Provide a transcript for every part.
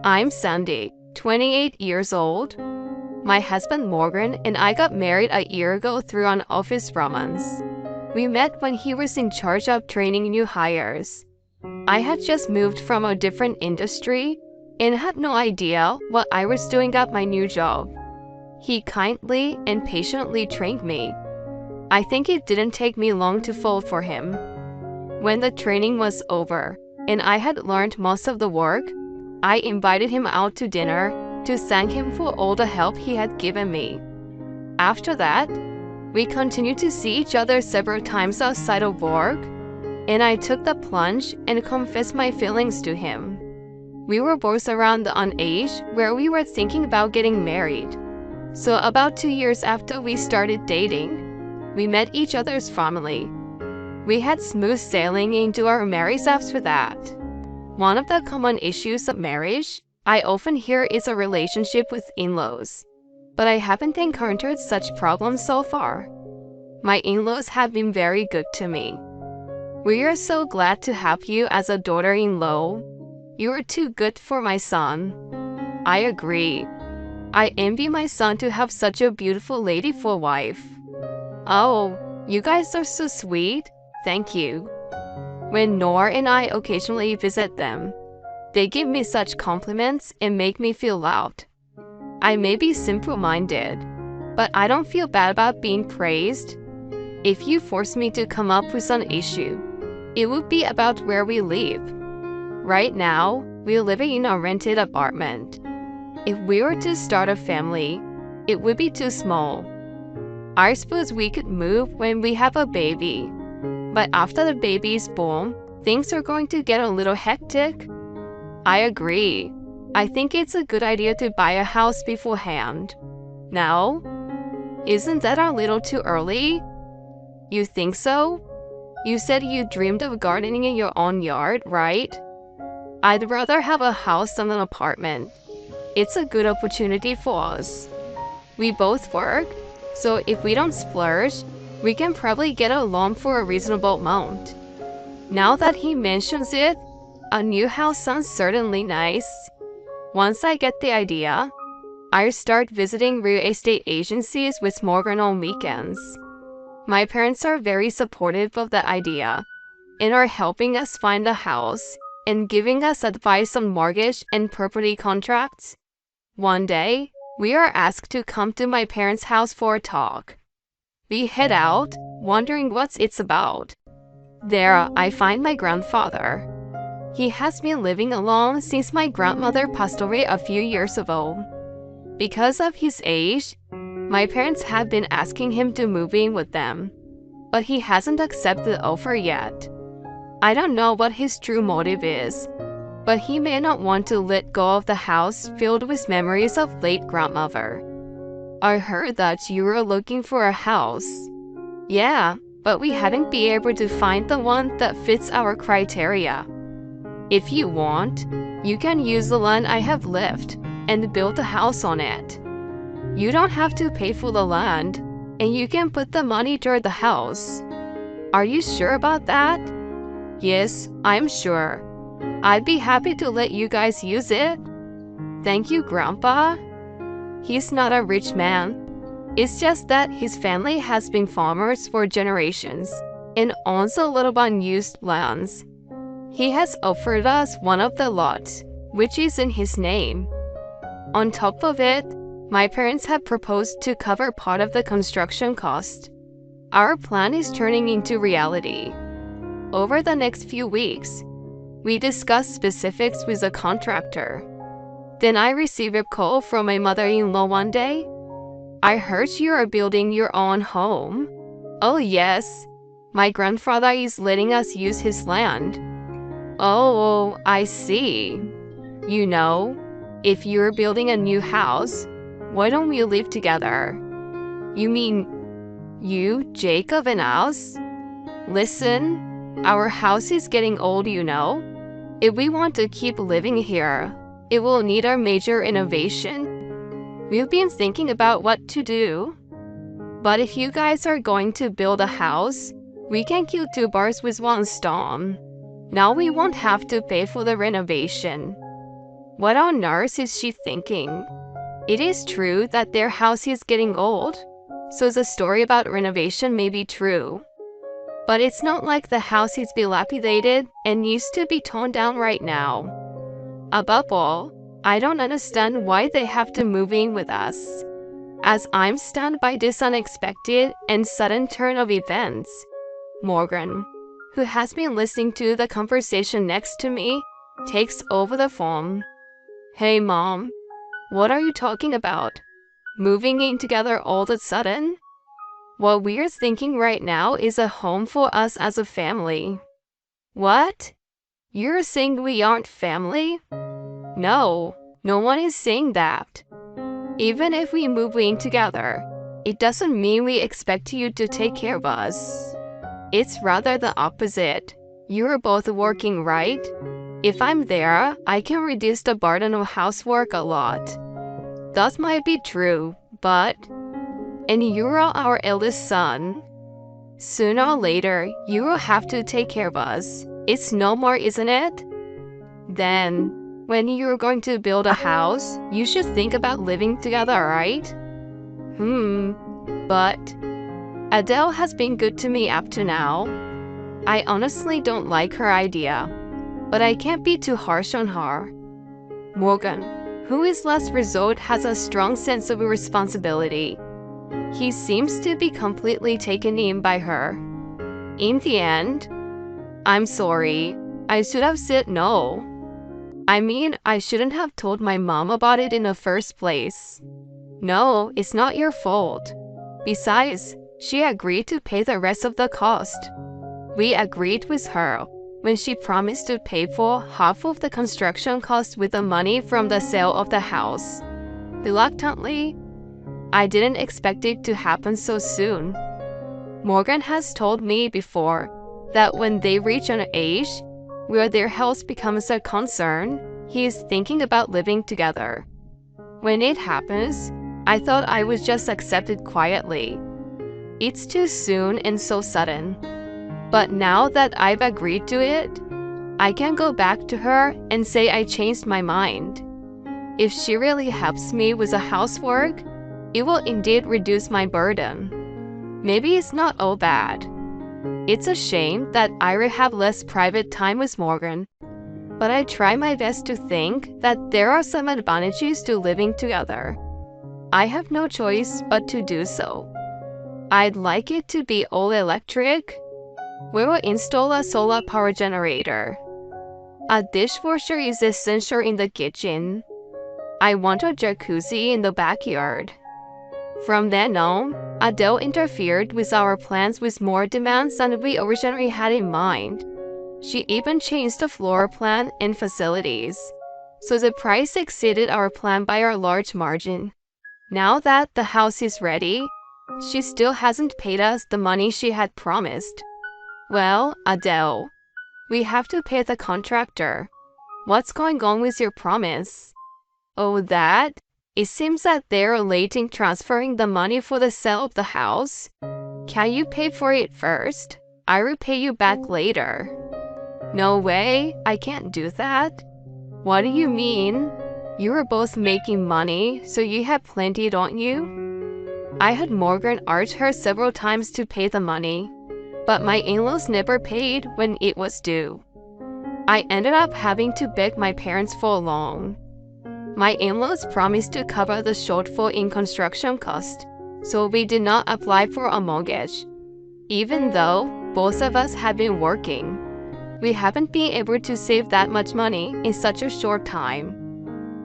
I'm Sandy, 28 years old. My husband Morgan and I got married a year ago through an office romance. We met when he was in charge of training new hires. I had just moved from a different industry and had no idea what I was doing at my new job. He kindly and patiently trained me. I think it didn't take me long to fall for him. When the training was over and I had learned most of the work, I invited him out to dinner to thank him for all the help he had given me. After that, we continued to see each other several times outside of work, and I took the plunge and confessed my feelings to him. We were both around an age where we were thinking about getting married. So about 2 years after we started dating, we met each other's family. We had smooth sailing into our marriage after that. One of the common issues of marriage I often hear is a relationship with in-laws, but I haven't encountered such problems so far. My in-laws have been very good to me. We are so glad to have you as a daughter-in-law. You are too good for my son. I agree. I envy my son to have such a beautiful lady for wife. Oh, you guys are so sweet. Thank you. When Nora and I occasionally visit them, they give me such compliments and make me feel loved. I may be simple-minded, but I don't feel bad about being praised. If you force me to come up with an issue, it would be about where we live. Right now, we're living in a rented apartment. If we were to start a family, it would be too small. I suppose we could move when we have a baby. But after the baby is born, things are going to get a little hectic. I agree. I think it's a good idea to buy a house beforehand. Now, isn't that a little too early? You think so? You said you dreamed of gardening in your own yard, right? I'd rather have a house than an apartment. It's a good opportunity for us. We both work, so if we don't splurge, we can probably get a loan for a reasonable amount. Now that he mentions it, a new house sounds certainly nice. Once I get the idea, I'll start visiting real estate agencies with Morgan on weekends. My parents are very supportive of the idea and are helping us find a house and giving us advice on mortgage and property contracts. One day, we are asked to come to my parents' house for a talk. We head out, wondering what it's about. There, I find my grandfather. He has been living alone since my grandmother passed away a few years ago. Because of his age, my parents have been asking him to move in with them, but he hasn't accepted the offer yet. I don't know what his true motive is, but he may not want to let go of the house filled with memories of late grandmother. I heard that you were looking for a house. Yeah, but we haven't been able to find the one that fits our criteria. If you want, you can use the land I have left and build a house on it. You don't have to pay for the land, and you can put the money toward the house. Are you sure about that? Yes, I'm sure. I'd be happy to let you guys use it. Thank you, Grandpa. He's not a rich man. It's just that his family has been farmers for generations and owns a lot of unused lands. He has offered us one of the lots, which is in his name. On top of it, my parents have proposed to cover part of the construction cost. Our plan is turning into reality. Over the next few weeks, we discuss specifics with a contractor. Then I receive a call from my mother-in-law one day. I heard you are building your own home. Oh yes, my grandfather is letting us use his land. Oh, I see. You know, if you're building a new house, why don't we live together? You mean you, Jacob, and us? Listen, our house is getting old, you know. If we want to keep living here, it will need a major innovation. We've been thinking about what to do. But if you guys are going to build a house, we can kill two birds with one stone. Now we won't have to pay for the renovation. What on earth is she thinking? It is true that their house is getting old, so the story about renovation may be true. But it's not like the house is dilapidated and needs to be torn down right now. Above all, I don't understand why they have to move in with us. As I'm stunned by this unexpected and sudden turn of events, Morgan, who has been listening to the conversation next to me, takes over the phone. Hey Mom, what are you talking about? Moving in together all of a sudden? What we're thinking right now is a home for us as a family. What? You're saying we aren't family? No, no one is saying that. Even if we move in together, it doesn't mean we expect you to take care of us. It's rather the opposite. You're both working, right? If I'm there, I can reduce the burden of housework a lot. That might be true, but... And you're our eldest son. Sooner or later, you will have to take care of us. It's no more, isn't it? Then, when you're going to build a house, you should think about living together, right? But Adele has been good to me up to now. I honestly don't like her idea, but I can't be too harsh on her. Morgan, who is last resort, has a strong sense of responsibility. He seems to be completely taken in by her. In the end, I'm sorry, I should have said no. I mean, I shouldn't have told my mom about it in the first place. No, it's not your fault. Besides, she agreed to pay the rest of the cost. We agreed with her when she promised to pay for half of the construction cost with the money from the sale of the house. Reluctantly, I didn't expect it to happen so soon. Morgan has told me before that when they reach an age where their health becomes a concern, he is thinking about living together. When it happens, I thought I would just accept it quietly. It's too soon and so sudden. But now that I've agreed to it, I can go back to her and say I changed my mind. If she really helps me with the housework, it will indeed reduce my burden. Maybe it's not all bad. It's a shame that I will have less private time with Morgan, but I try my best to think that there are some advantages to living together. I have no choice but to do so. I'd like it to be all electric. We will install a solar power generator. A dishwasher is essential in the kitchen. I want a jacuzzi in the backyard. From then on, Adele interfered with our plans with more demands than we originally had in mind. She even changed the floor plan and facilities, so the price exceeded our plan by a large margin. Now that the house is ready, she still hasn't paid us the money she had promised. Well, Adele, we have to pay the contractor. What's going on with your promise? Oh, that? It seems that they're late in transferring the money for the sale of the house. Can you pay for it first? I will pay you back later. No way, I can't do that. What do you mean? You are both making money, so you have plenty, don't you? I had Morgan urge her several times to pay the money, but my in-laws never paid when it was due. I ended up having to beg my parents for a loan. My in-laws promised to cover the shortfall in construction cost, so we did not apply for a mortgage. Even though both of us have been working, we haven't been able to save that much money in such a short time.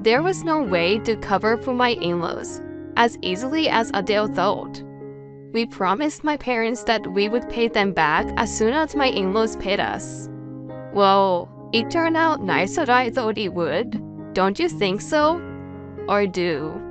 There was no way to cover for my in-laws as easily as Adele thought. We promised my parents that we would pay them back as soon as my in-laws paid us. Well, it turned out nicer than I thought it would. Don't you think so? Or do?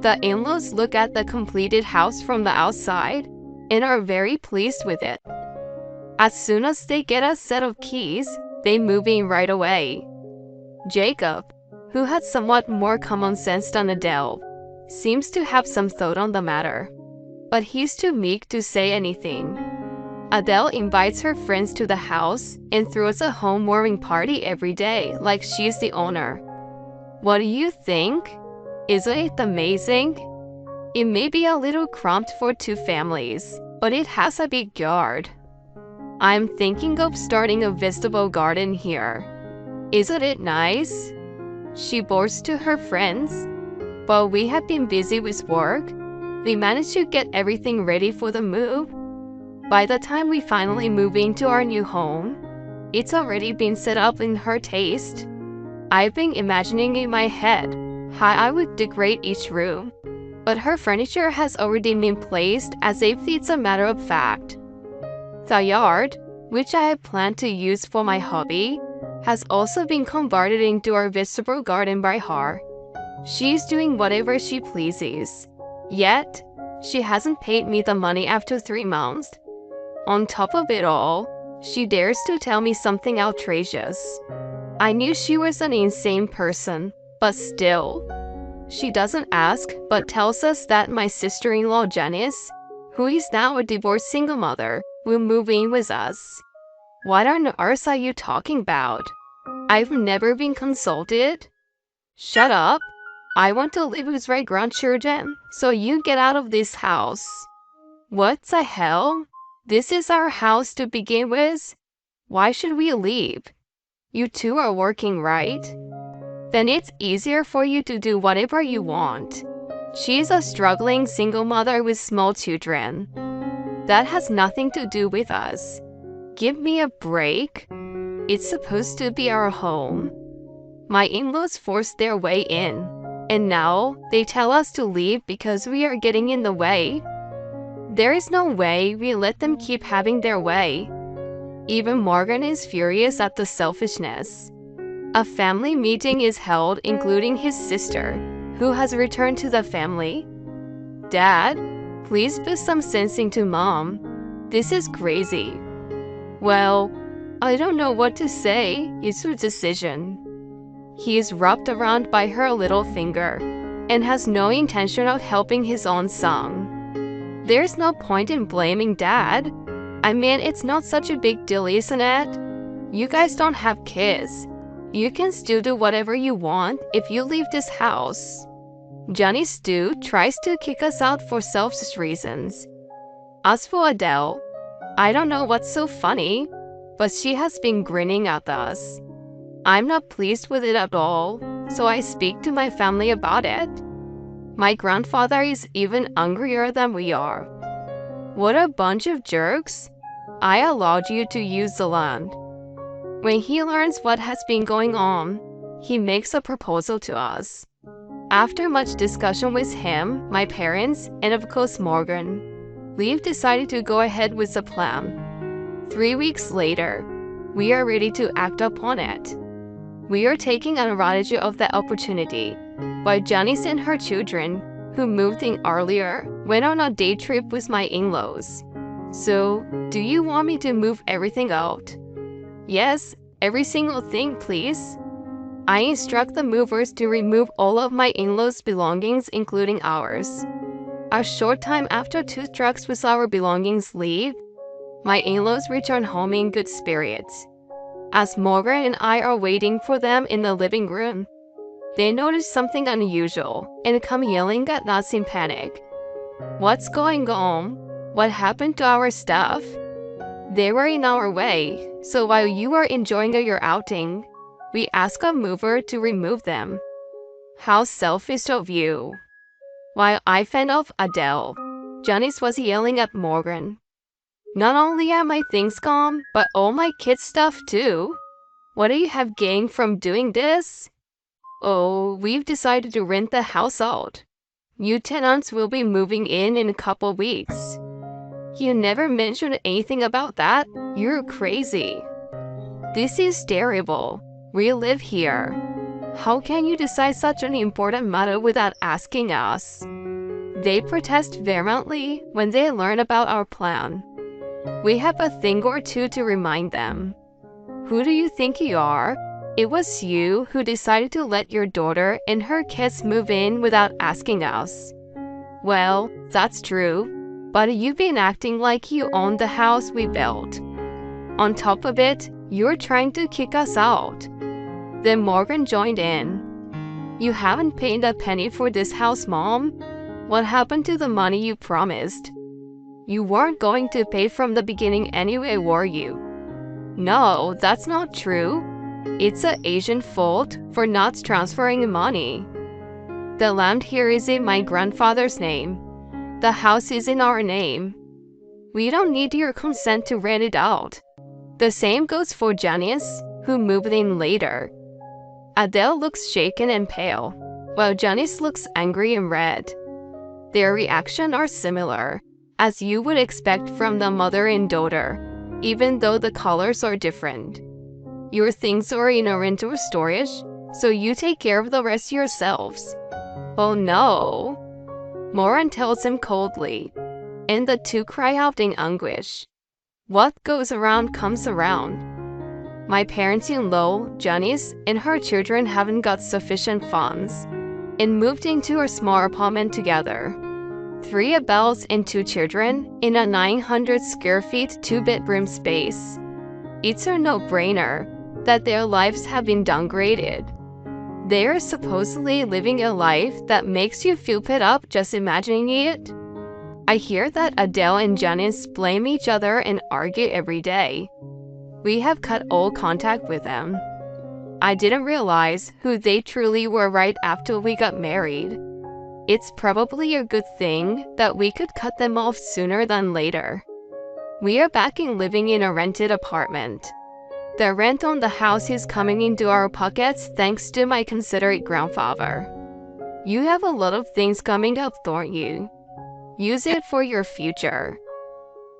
The in-laws look at the completed house from the outside and are very pleased with it. As soon as they get a set of keys, they move in right away. Jacob, who had somewhat more common sense than Adele, seems to have some thought on the matter, but he's too meek to say anything. Adele invites her friends to the house and throws a home warming party every day like she's the owner. What do you think? Isn't it amazing? It may be a little cramped for two families, but it has a big yard. I'm thinking of starting a vegetable garden here. Isn't it nice? She boasts to her friends. While we have been busy with work, we managed to get everything ready for the move. By the time we finally move into our new home, it's already been set up in her taste. I've been imagining in my head how I would decorate each room, but her furniture has already been placed as if it's a matter of fact. The yard, which I had planned to use for my hobby, has also been converted into our vegetable garden by her. She's doing whatever she pleases. Yet, she hasn't paid me the money after 3 months. On top of it all, she dares to tell me something outrageous. I knew she was an insane person, but still. She doesn't ask, but tells us that my sister-in-law Janice, who is now a divorced single mother, will move in with us. What on earth are you talking about? I've never been consulted. Shut up. I want to live with my grandchildren, so you get out of this house. What the hell? This is our house to begin with. Why should we leave? You two are working, right? Then it's easier for you to do whatever you want. She's a struggling single mother with small children. That has nothing to do with us. Give me a break. It's supposed to be our home. My in-laws forced their way in, and now they tell us to leave because we are getting in the way. There is no way we let them keep having their way. Even Morgan is furious at the selfishness. A family meeting is held, including his sister, who has returned to the family. Dad, please put some sense into Mom. This is crazy. Well, I don't know what to say. It's her decision. He is rubbed around by her little finger and has no intention of helping his own son. There's no point in blaming Dad. I mean, it's not such a big deal, isn't it? You guys don't have kids. You can still do whatever you want if you leave this house. Johnny Stu tries to kick us out for selfish reasons. As for Adele, I don't know what's so funny, but she has been grinning at us. I'm not pleased with it at all, so I speak to my family about it. My grandfather is even angrier than we are. What a bunch of jerks. I allowed you to use the land. When he learns what has been going on, he makes a proposal to us. After much discussion with him, my parents, and of course Morgan, we've decided to go ahead with the plan. 3 weeks later, we are ready to act upon it. We are taking advantage of that opportunity, while Janice and her children, who moved in earlier, went on a day trip with my in-laws. So, do you want me to move everything out? Yes, every single thing, please. I instruct the movers to remove all of my in-laws' belongings, including ours. A short time after 2 trucks with our belongings leave, my in-laws return home in good spirits. As Morgan and I are waiting for them in the living room, they notice something unusual and come yelling at us in panic. What's going on? What happened to our stuff? They were in our way, so while you are enjoying your outing, we ask a mover to remove them. How selfish of you. While I fend off Adele, Janice was yelling at Morgan. Not only are my things gone, but all my kids' stuff too. What do you have gained from doing this? Oh, we've decided to rent the house out. New tenants will be moving in a couple weeks. You never mentioned anything about that. You're crazy. This is terrible. We live here. How can you decide such an important matter without asking us? They protest vehemently when they learn about our plan. We have a thing or two to remind them. Who do you think you are? It was you who decided to let your daughter and her kids move in without asking us. Well, that's true, but you've been acting like you own the house we built. On top of it, you're trying to kick us out. Then Morgan joined in. You haven't paid a penny for this house, Mom. What happened to the money you promised? You weren't going to pay from the beginning anyway, were you? No, that's not true. It's a Asian fault for not transferring money. The land here is in my grandfather's name. The house is in our name. We don't need your consent to rent it out. The same goes for Janice, who moved in later. Adele looks shaken and pale, while Janice looks angry and red. Their reactions are similar, as you would expect from the mother and daughter, even though the colors are different. Your things are in a rental storage, so you take care of the rest yourselves. Oh no! Moran tells him coldly, and the two cry out in anguish. What goes around comes around. My parents-in-law, Janice, and her children haven't got sufficient funds, and moved into a small apartment together. 3 adults and 2 children in a 900 square feet 2-bedroom space. It's a no-brainer that their lives have been downgraded. They're supposedly living a life that makes you feel pit up just imagining it. I hear that Adele and Janice blame each other and argue every day. We have cut all contact with them. I didn't realize who they truly were right after we got married. It's probably a good thing that we could cut them off sooner than later. We are back in living in a rented apartment. The rent on the house is coming into our pockets thanks to my considerate grandfather. You have a lot of things coming up, don't you? Use it for your future.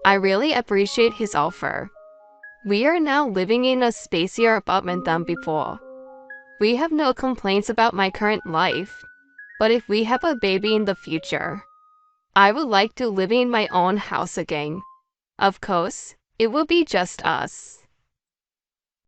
I really appreciate his offer. We are now living in a spacier apartment than before. We have no complaints about my current life, but if we have a baby in the future, I would like to live in my own house again. Of course, it will be just us.